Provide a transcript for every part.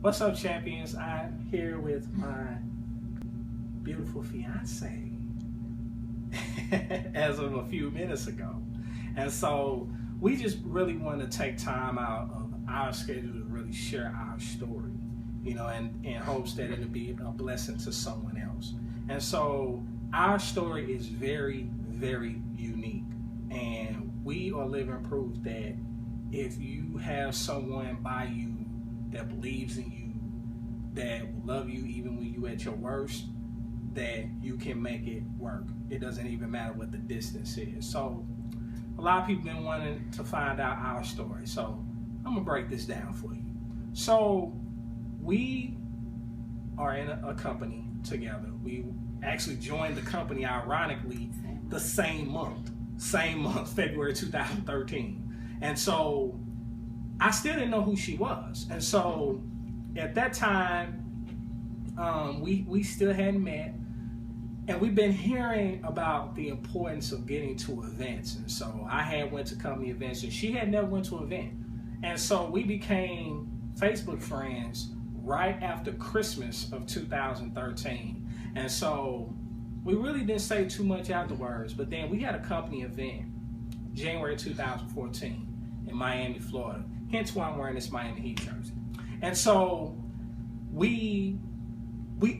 What's up, champions? I'm here with my beautiful fiance as of a few minutes ago. And so we just really want to take time out of our schedule to really share our story, and in hopes that it'll be a blessing to someone else. And so our story is very, very unique. And we are living proof that if you have someone by you that believes in you, that will love you even when you at your worst, that you can make it work. It doesn't even matter what the distance is. So a lot of people been wanting to find out our story. So I'm gonna break this down for you. So we are in a company together. We actually joined the company ironically the same month, February 2013. And so I still didn't know who she was. And so at that time, we still hadn't met. And we've been hearing about the importance of getting to events. And so I had went to company events and she had never went to an event. And so we became Facebook friends right after Christmas of 2013. And so we really didn't say too much afterwards, but then we had a company event January 2014 in Miami, Florida. Hence why I'm wearing this Miami Heat jersey. And so we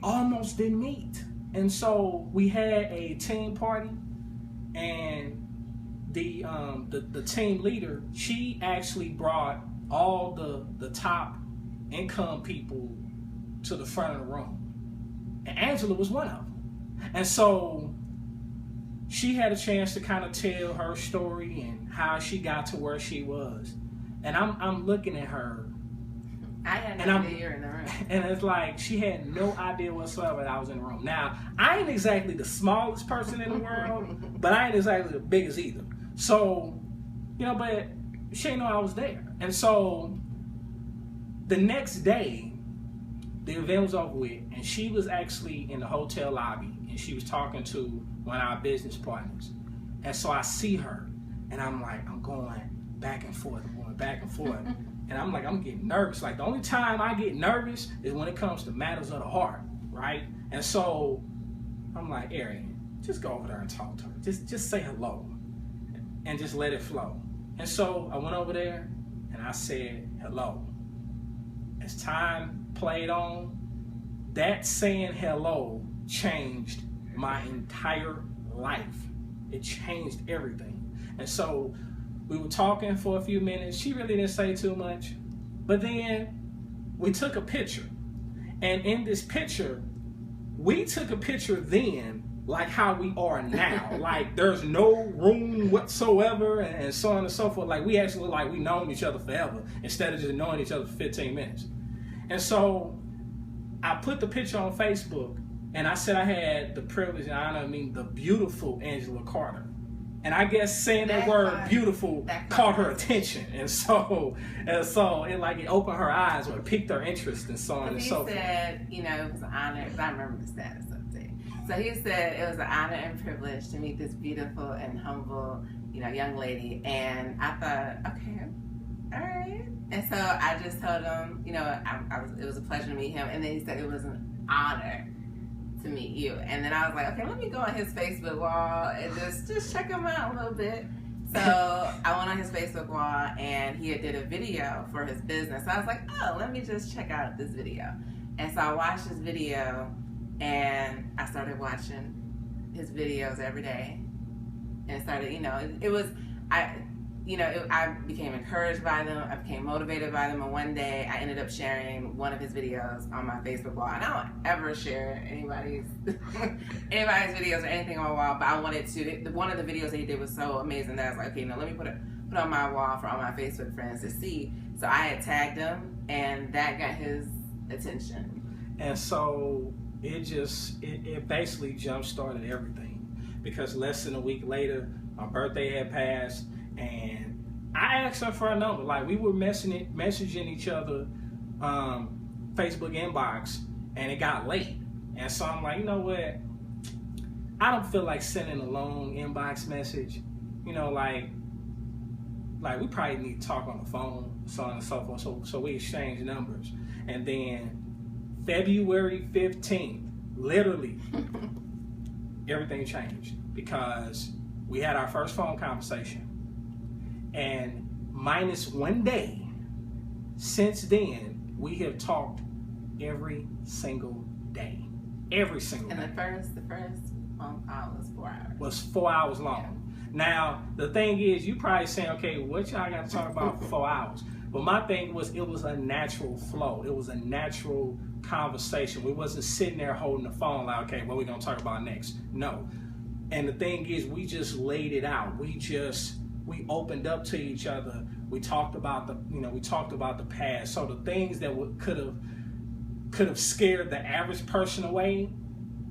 almost didn't meet. And so we had a team party, and the team leader, she actually brought all the top income people to the front of the room. And Angela was one of them. And so she had a chance to kind of tell her story and how she got to where she was. And I'm looking at her. I had no idea you were in the room. And it's like she had no idea whatsoever that I was in the room. Now, I ain't exactly the smallest person in the world, but I ain't exactly the biggest either. So, but she didn't know I was there. And so the next day, the event was over with, and she was actually in the hotel lobby, and she was talking to one of our business partners. And so I see her, and I'm going back and forth, and I'm getting nervous. Like, the only time I get nervous is when it comes to matters of the heart, right? And so I'm like, Arian, just go over there and talk to her. Just say hello and just let it flow. And so I went over there and I said hello. As time played on, that saying hello changed my entire life. It changed everything. And so we were talking for a few minutes. She really didn't say too much. But then we took a picture. And in this picture, we took a picture then like how we are now. Like, there's no room whatsoever and so on and so forth. Like, we actually look like we known each other forever instead of just knowing each other for 15 minutes. And so I put the picture on Facebook, and I said I had the privilege and honor of meeting the beautiful Angela Carter. And I guess saying that word beautiful caught her attention. And so it opened her eyes or it piqued her interest and so on and so forth. He said, it was an honor, because I remember the status of it. So he said it was an honor and privilege to meet this beautiful and humble, young lady. And I thought, okay, all right. And so I just told him, it was a pleasure to meet him. And then he said it was an honor to meet you. And then I was like, okay, let me go on his Facebook wall and just check him out a little bit. So I went on his Facebook wall, and he did a video for his business. So I was like, oh, let me just check out this video. And so I watched his video, and I started watching his videos every day. And started, I became encouraged by them. I became motivated by them. And one day I ended up sharing one of his videos on my Facebook wall. And I don't ever share anybody's videos or anything on my wall, but I wanted to. One of the videos that he did was so amazing that I was like, okay, let me put it on my wall for all my Facebook friends to see. So I had tagged him, and that got his attention. And so it basically jump-started everything, because less than a week later, my birthday had passed, and I asked her for a number. Like, we were messaging each other Facebook inbox, and it got late. And so I'm like, you know what? I don't feel like sending a long inbox message. like we probably need to talk on the phone, so on and so forth. So we exchanged numbers, and then February 15th, literally, everything changed because we had our first phone conversation, and minus 1 day since then, we have talked every single day. Every single day. And the first phone call was 4 hours. Was 4 hours long. Now, the thing is, you probably saying, okay, what y'all got to talk about for 4 hours? But my thing was, it was a natural flow. It was a natural conversation. We wasn't sitting there holding the phone like, okay, what are we going to talk about next? No. And the thing is, we just laid it out. We opened up to each other. We talked about the past. So the things that could have scared the average person away,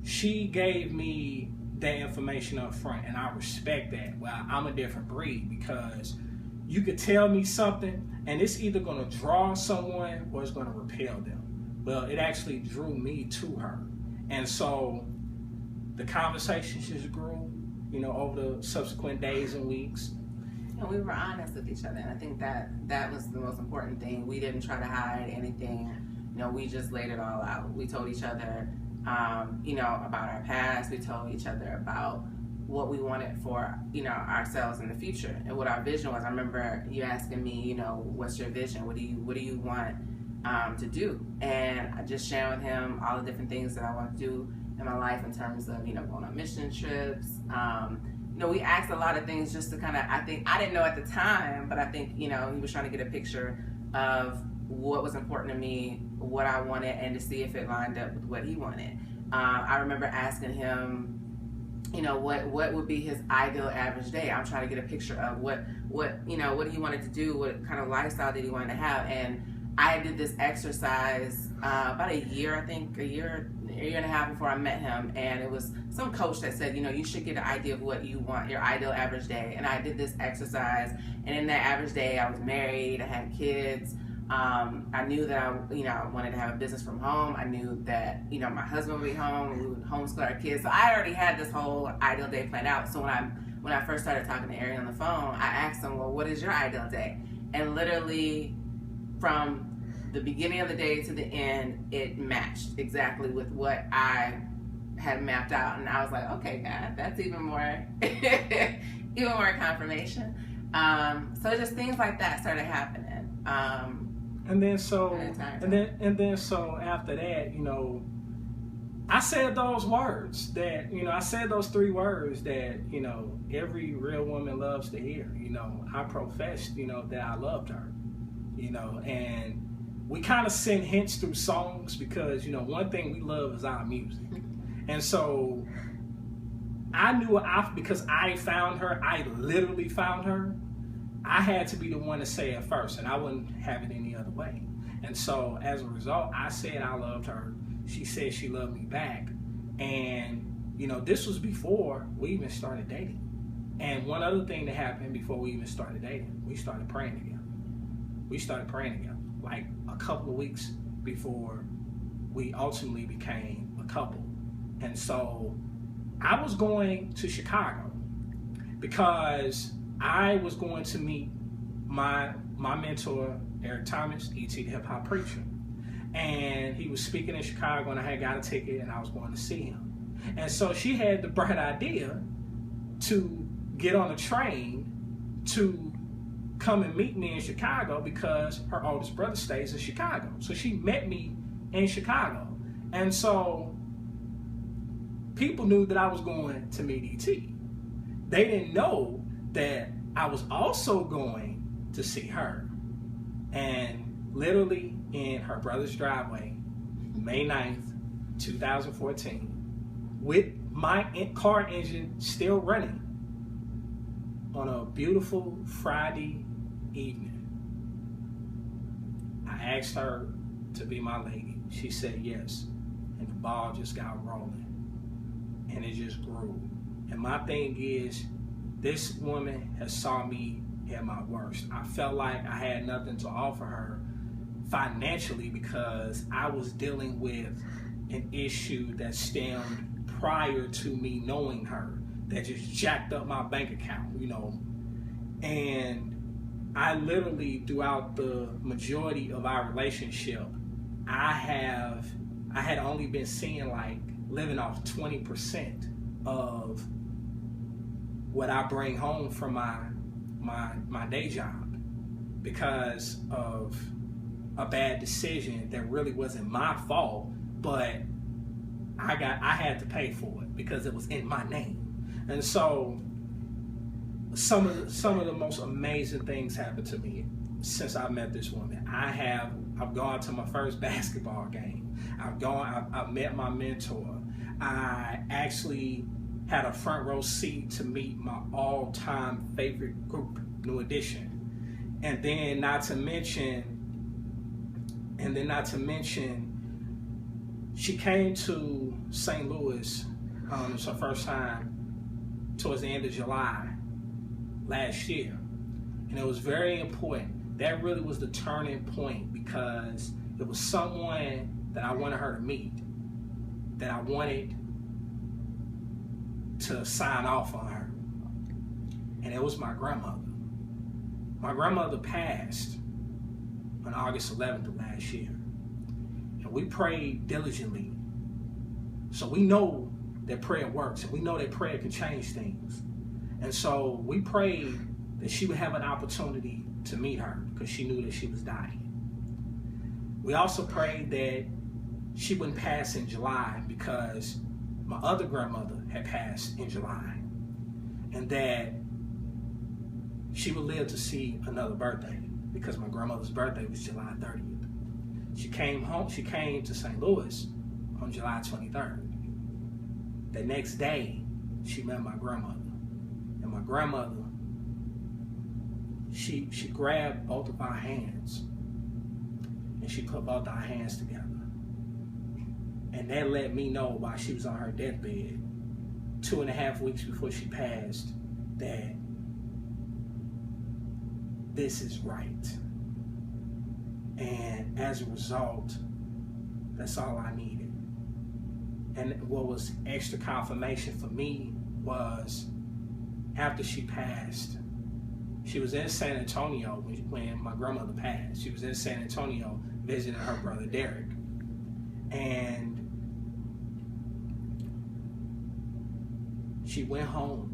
she gave me that information up front, and I respect that. Well, I'm a different breed because you could tell me something, and it's either going to draw someone or it's going to repel them. Well, it actually drew me to her, and so the conversation just grew, over the subsequent days and weeks. And we were honest with each other, and I think that was the most important thing. We didn't try to hide anything. We just laid it all out. We told each other, about our past. We told each other about what we wanted for, ourselves in the future and what our vision was. I remember you asking me, what's your vision? What do you want to do? And I just shared with him all the different things that I want to do in my life in terms of, going on mission trips. We asked a lot of things just to kind of, I didn't know at the time, but I think, he was trying to get a picture of what was important to me, what I wanted, and to see if it lined up with what he wanted. I remember asking him, what would be his ideal average day. I'm trying to get a picture of what he wanted to do, what kind of lifestyle did he want to have. And I did this exercise about a year and a half before I met him, and it was some coach that said, you should get an idea of what you want, your ideal average day. And I did this exercise, and in that average day, I was married, I had kids. I knew that I wanted to have a business from home. I knew that, my husband would be home, we would homeschool our kids. So I already had this whole ideal day planned out. So when I first started talking to Arian on the phone, I asked him, well, what is your ideal day? And literally from the beginning of the day to the end, it matched exactly with what I had mapped out. And I was like, okay, God, that's even more confirmation. So just things like that started happening. And then so after that, I said those words that, I said those 3 words that, every real woman loves to hear. I professed, that I loved her, and we kind of send hints through songs because, one thing we love is our music. And so I knew because I found her, I literally found her. I had to be the one to say it first, and I wouldn't have it any other way. And so as a result, I said I loved her. She said she loved me back. And, this was before we even started dating. And one other thing that happened before we even started dating, we started praying together. Like a couple of weeks before we ultimately became a couple. And so I was going to Chicago because I was going to meet my mentor, Eric Thomas, E.T. the Hip Hop Preacher. And he was speaking in Chicago, and I had got a ticket, and I was going to see him. And so she had the bright idea to get on a train to come and meet me in Chicago because her oldest brother stays in Chicago. So she met me in Chicago. And so people knew that I was going to meet E.T. They didn't know that I was also going to see her. And literally in her brother's driveway, May 9th, 2014, with my car engine still running, on a beautiful Friday evening, I asked her to be my lady. She said yes, and the ball just got rolling, and it just grew. And my thing is, this woman has saw me at my worst. I felt like I had nothing to offer her financially because I was dealing with an issue that stemmed prior to me knowing her that just jacked up my bank account, And I literally, throughout the majority of our relationship, I had only been seeing, like, living off 20% of what I bring home from my day job, because of a bad decision that really wasn't my fault, but I had to pay for it because it was in my name. And so some of the most amazing things happened to me since I met this woman. I've gone to my first basketball game. I've met my mentor. I actually had a front row seat to meet my all-time favorite group, New Edition. And then not to mention, she came to St. Louis. It was her first time towards the end of July last year. And it was very important. That really was the turning point, because it was someone that I wanted her to meet, that I wanted to sign off on her. And it was my grandmother. My grandmother passed on August 11th of last year. And we prayed diligently. So we know that prayer works, and we know that prayer can change things. And so we prayed that she would have an opportunity to meet her, because she knew that she was dying. We also prayed that she wouldn't pass in July, because my other grandmother had passed in July, and that she would live to see another birthday, because my grandmother's birthday was July 30th. She came to St. Louis on July 23rd. The next day, she met my grandmother. And my grandmother, she grabbed both of our hands, and she put both our hands together. And that let me know, while she was on her deathbed, 2.5 weeks before she passed, that this is right. And as a result, that's all I needed. And what was extra confirmation for me was, after she passed, she was in San Antonio when my grandmother passed. She was in San Antonio visiting her brother Derek. And she went home,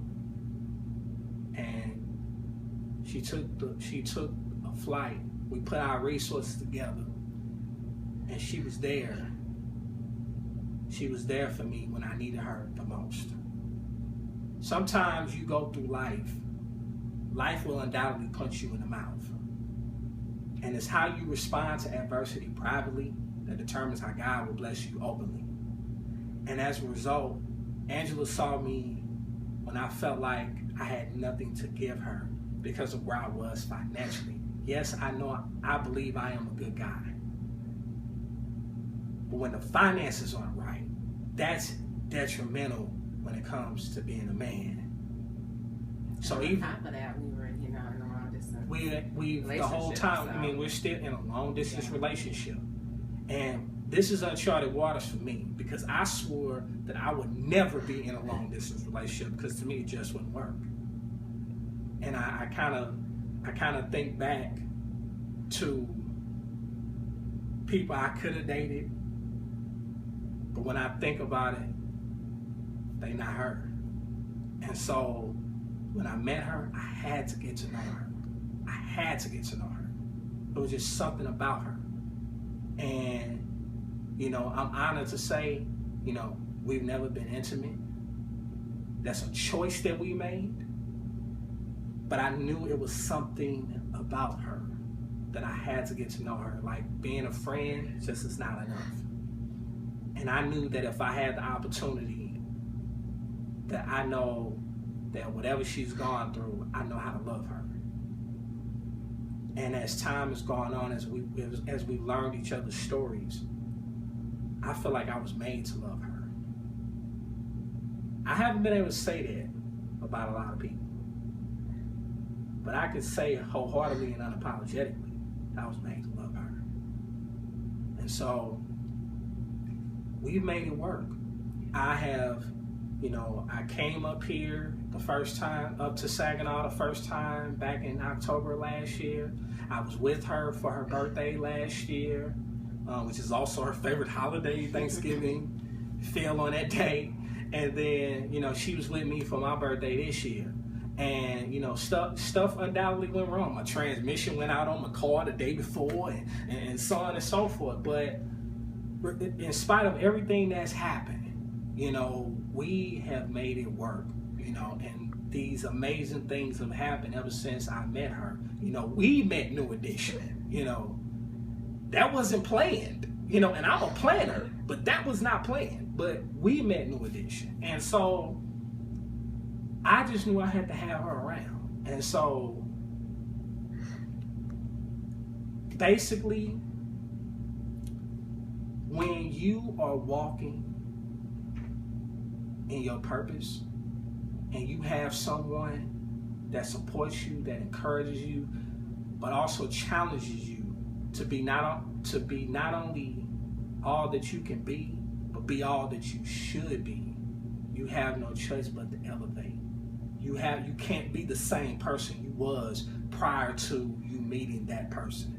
and she took a flight. We put our resources together, and she was there. She was there for me when I needed her the most. Sometimes you go through life will undoubtedly punch you in the mouth. And it's how you respond to adversity privately that determines how God will bless you openly. And as a result, Angela saw me when I felt like I had nothing to give her because of where I was financially. Yes, I believe I am a good guy. But when the finances aren't right, that's detrimental when it comes to being a man. So even on top of that, we were, in a long distance. We the whole time. So. I mean, we're still in a long distance relationship, and this is uncharted waters for me, because I swore that I would never be in a long distance relationship, because to me it just wouldn't work. And I kind of think back to people I could have dated, but when I think about it, they not her. And so when I met her, I had to get to know her. I had to get to know her. It was just something about her. And, I'm honored to say, we've never been intimate. That's a choice that we made. But I knew it was something about her that I had to get to know her. Like, being a friend just is not enough. And I knew that if I had the opportunity, that I know that whatever she's gone through, I know how to love her. And as time has gone on, as we learned each other's stories, I feel like I was made to love her. I haven't been able to say that about a lot of people, but I can say wholeheartedly and unapologetically, I was made to love her. And so we've made it work. I have, I came up here the first time, up to Saginaw the first time back in October last year. I was with her for her birthday last year, which is also her favorite holiday, Thanksgiving. Fell on that day. And then, she was with me for my birthday this year. And, stuff undoubtedly went wrong. My transmission went out on my car the day before and so on and so forth. But in spite of everything that's happened, we have made it work, and these amazing things have happened ever since I met her. We met New Edition, that wasn't planned, and I'm a planner, but that was not planned. But we met New Edition. And so I just knew I had to have her around. And so basically, when you are walking in your purpose and you have someone that supports you, that encourages you, but also challenges you to be not only all that you can be, but be all that you should be, you have no choice but to elevate. You can't be the same person you was prior to you meeting that person.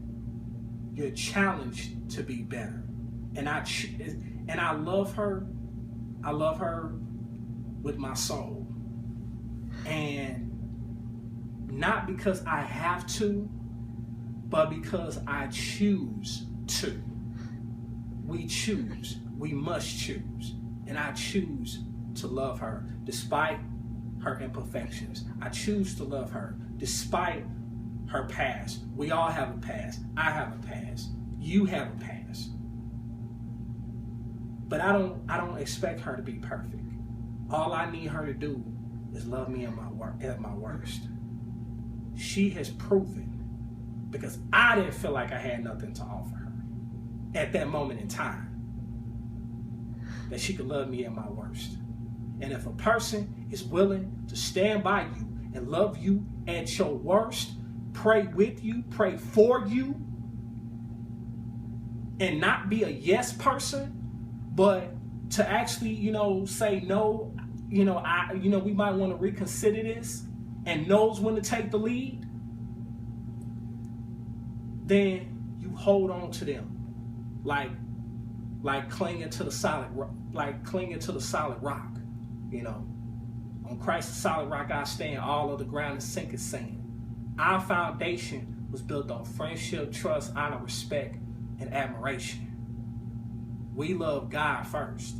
You're challenged to be better. And I love her. I love her with my soul. And not because I have to, but because I choose to. We choose. We must choose. And I choose to love her despite her imperfections. I choose to love her despite her past. We all have a past. I have a past. You have a past. But I don't expect her to be perfect. All I need her to do is love me at my worst. She has proven, because I didn't feel like I had nothing to offer her at that moment in time, that she could love me at my worst. And if a person is willing to stand by you and love you at your worst, pray with you, pray for you, and not be a yes person, but to actually, say no, we might want to reconsider this, and knows when to take the lead, then you hold on to them like clinging to the solid rock, On Christ the solid rock I stand, all of the ground is sinking sand. Our foundation was built on friendship, trust, honor, respect, and admiration. We love God first.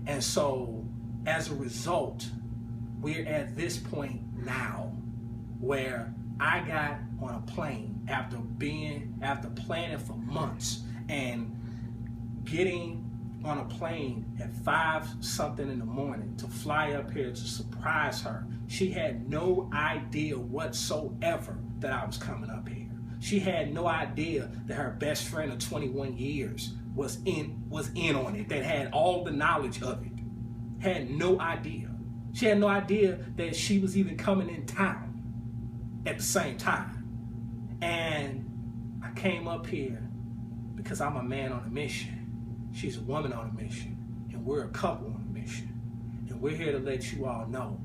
And so, as a result, we're at this point now where I got on a plane after planning for months and getting on a plane at 5-something in the morning to fly up here to surprise her. She had no idea whatsoever that I was coming up here. She had no idea that her best friend of 21 years was in on it, that had all the knowledge of it. Had no idea. She had no idea that she was even coming in town at the same time. And I came up here because I'm a man on a mission. She's a woman on a mission. And we're a couple on a mission. And we're here to let you all know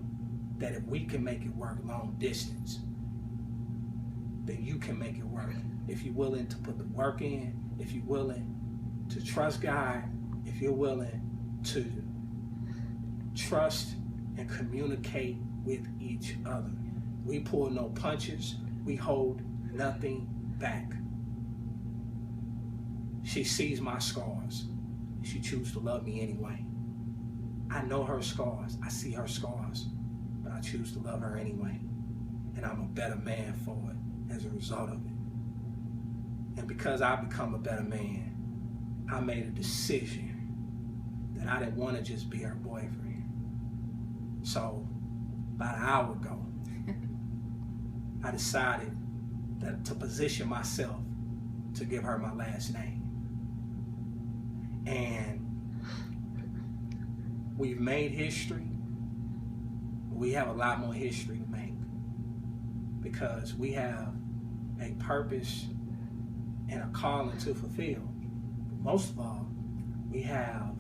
that if we can make it work long distance, then you can make it work. If you're willing to put the work in, if you're willing to trust God, if you're willing to trust and communicate with each other. We pull no punches. We hold nothing back. She sees my scars. She chooses to love me anyway. I know her scars. I see her scars. But I choose to love her anyway. And I'm a better man for it as a result of it. And because I've become a better man, I made a decision that I didn't want to just be her boyfriend. So, about an hour ago, I decided that to position myself to give her my last name. And we've made history. We have a lot more history to make because we have a purpose and a calling to fulfill. But most of all, we have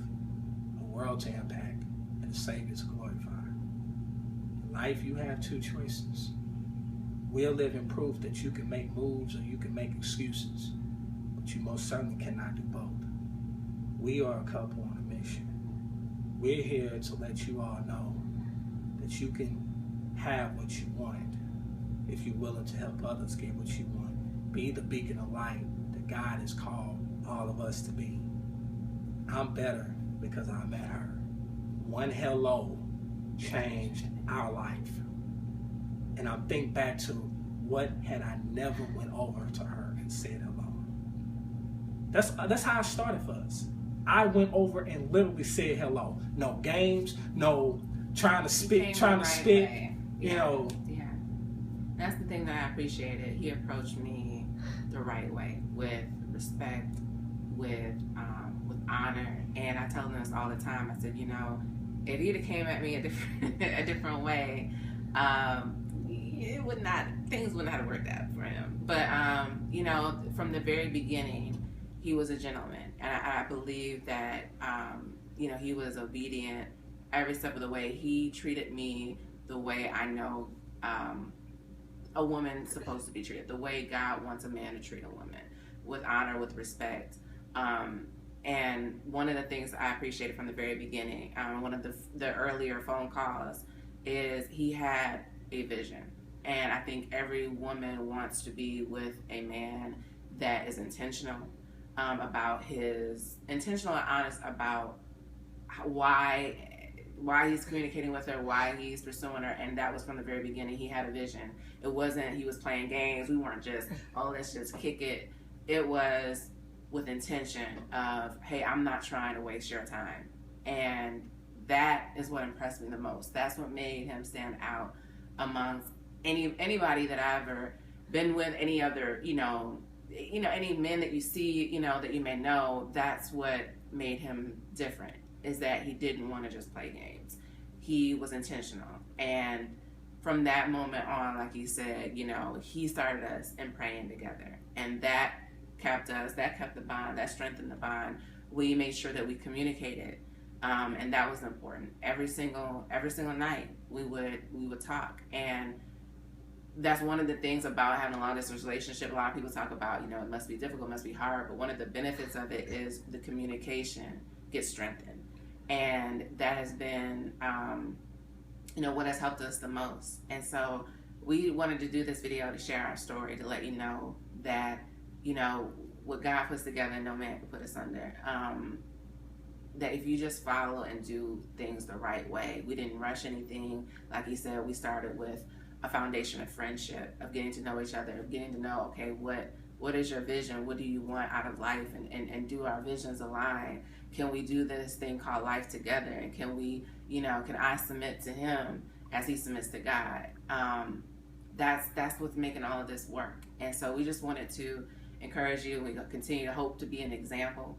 a world to impact and a Savior to glorify. life, you have two choices. We're living proof that you can make moves or you can make excuses, but you most certainly cannot do both. We are a couple on a mission. We're here to let you all know that you can have what you want if you're willing to help others get what you want. Be the beacon of light that God has called all of us to be. I'm better because I met her. One hello changed our life. And I think back to what had I never went over to her and said hello. That's how it started for us. I went over and literally said hello. No games, no trying to spit, you know. Yeah. That's the thing that I appreciated. He approached me the right way, with respect, with honor. And I tell them this all the time. I said, you know, if he'd have came at me a different way, things would not have worked out for him. But you know, from the very beginning, he was a gentleman, and I believe that you know, he was obedient every step of the way. He treated me the way I know a woman's supposed to be treated, the way God wants a man to treat a woman, with honor, with respect. And one of the things I appreciated from the very beginning, one of the earlier phone calls, is he had a vision. And I think every woman wants to be with a man that is intentional and honest about why he's communicating with her, why he's pursuing her. And that was from the very beginning. He had a vision. It wasn't he was playing games. We weren't just, oh, let's just kick it. It was with intention of, hey, I'm not trying to waste your time. And that is what impressed me the most. That's what made him stand out amongst anybody that I've ever been with, any other, you know, any men that you see, you know, that you may know. That's what made him different, is that he didn't want to just play games. He was intentional. And from that moment on, like you said, you know, he started us in praying together. And that kept the bond, that strengthened the bond. We made sure that we communicated. And that was important. Every single night we would talk. And that's one of the things about having a long distance relationship. A lot of people talk about, you know, it must be difficult, it must be hard, but one of the benefits of it is the communication gets strengthened. And that has been, you know, what has helped us the most. And so we wanted to do this video to share our story, to let you know that, you know, what God puts together, no man can put asunder. That if you just follow and do things the right way, we didn't rush anything. Like he said, we started with a foundation of friendship, of getting to know each other, of getting to know, okay, what is your vision? What do you want out of life? And do our visions align? Can we do this thing called life together? And can we, you know, can I submit to him as he submits to God? That's what's making all of this work. And so we just wanted to encourage you. We continue to hope to be an example.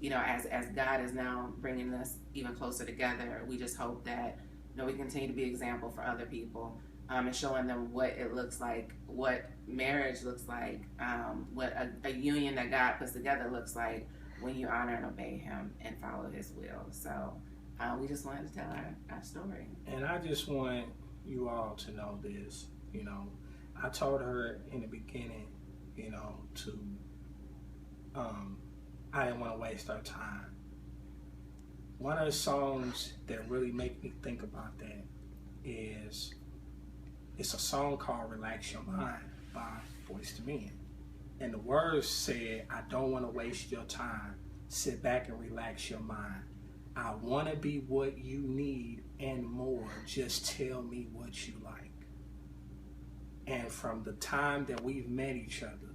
You know, as God is now bringing us even closer together, we just hope that, you know, we continue to be an example for other people, and showing them what it looks like, what marriage looks like, what a union that God puts together looks like when you honor and obey him and follow his will. So we just wanted to tell our story. And I just want you all to know this. You know, I told her in the beginning, you know, I didn't want to waste her time. One of the songs that really make me think about that is, it's a song called Relax Your Mind by Boyz II Men. And the words said, I don't want to waste your time. Sit back and relax your mind. I want to be what you need and more. Just tell me what you like. And from the time that we've met each other,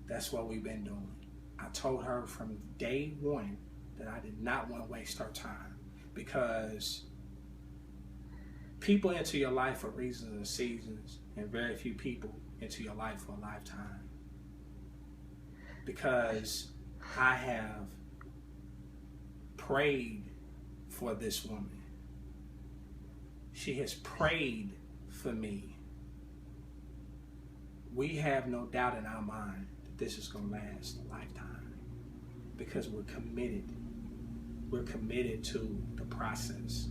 that's what we've been doing. I told her from day one that I did not want to waste her time, because people enter your life for reasons and seasons, and very few people enter your life for a lifetime. Because I have prayed for this woman. She has prayed for me. We have no doubt in our mind that this is going to last a lifetime, because we're committed. We're committed to the process.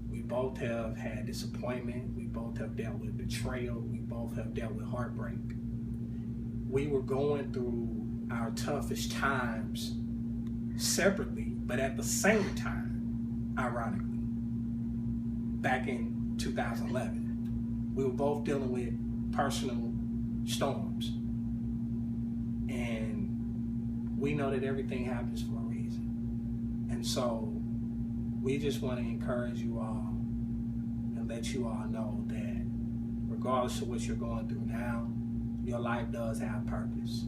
We We both have had disappointment. We both have dealt with betrayal. We both have dealt with heartbreak. We were going through our toughest times separately, but at the same time, ironically, back in 2011, we were both dealing with personal storms. And we know that everything happens for a reason. And so we just want to encourage you all and let you all know that regardless of what you're going through now, your life does have purpose.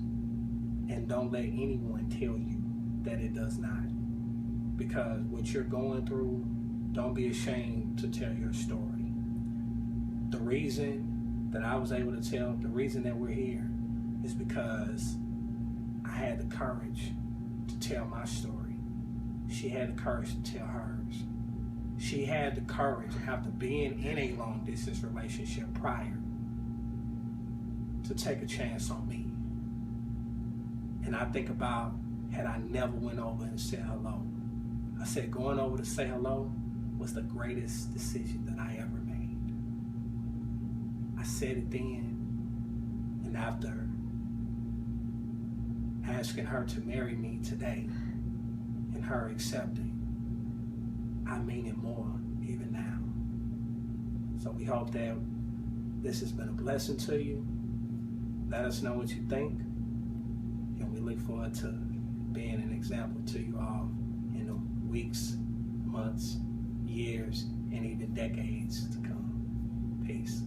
And don't let anyone tell you that it does not. Because what you're going through, don't be ashamed to tell your story. The reason that I was able to tell, the reason that we're here is because I had the courage to tell my story. She had the courage to tell hers. She had the courage, after being in a long distance relationship prior, to take a chance on me. And I think about, had I never went over and said hello. I said going over to say hello was the greatest decision that I ever made. I said it then, and after asking her to marry me today and her accepting, I mean it more even now. So we hope that this has been a blessing to you. Let us know what you think, and we look forward to being an example to you all in the weeks, months, years, and even decades to come. Peace.